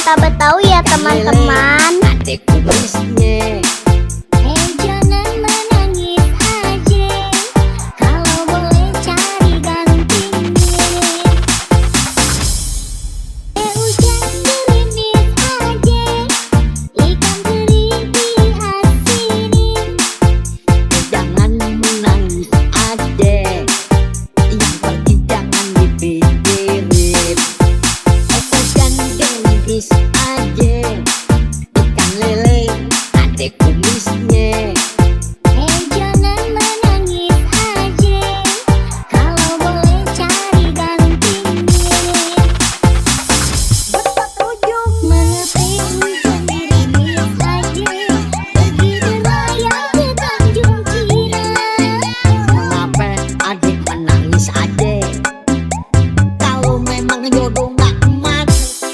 cinta Betawi ya teman-teman. Adik kumisnya. Jangan menangis aja, kalau boleh cari gantinya. Hujan gerimis aja, ikan teri diasinin. Jangan menangis adek, yang pergi jangan dipikirin. Hujan gerimis aja, ikan lele adek kumisnya. Jangan menangis aja, kalau boleh cari gantinya. Berujung menepis hujan gerimis aja, pergi berlayar ke Tanjung Cina. Kenapa adik menangis adek? Kalau memang jodoh gak emas,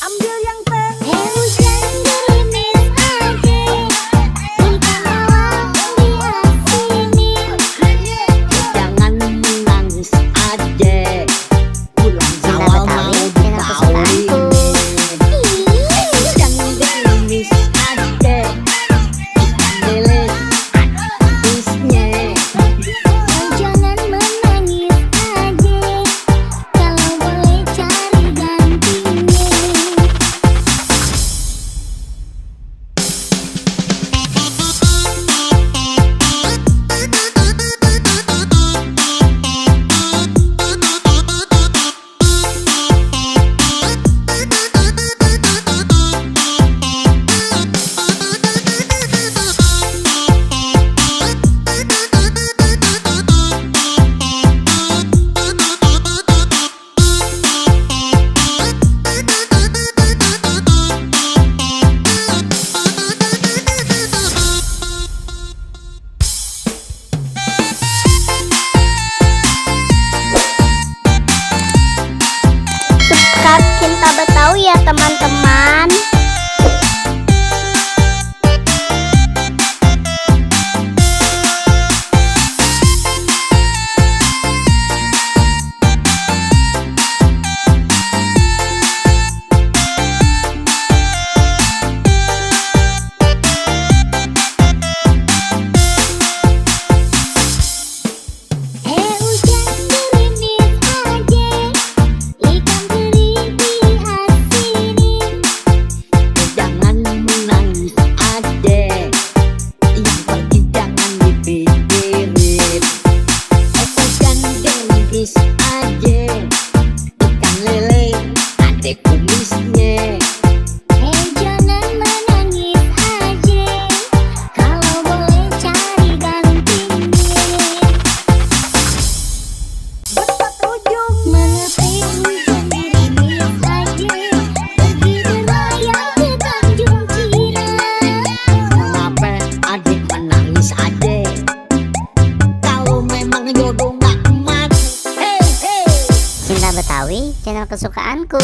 ambil yang Hujan gerimis aja, ikan malam diasinin. jangan menangis adek. Pulang Cinta Jawa mau Betawi, channel kesukaanku. Hujan gerimis adek, ikan lele kumisnya. Jangan menangis aja, kalau boleh cari gantinya. Subscribe cinta Betawi ya teman-teman. Hujan gerimis aja, ikan teri diasinin. Jangan menangis adek, yang pergi jangan dipikirin. Hujan gerimis aja, ikan lele adek kumisnya. Jangan menangis aja, kalau boleh cari gantinya. Berujung menepis hujan gerimis aja, pergi berlayar ke Tanjung Cina. Kenapa adik menangis adek? Kalau memang jodoh gak emas, Cinta Betawi, channel kesukaanku.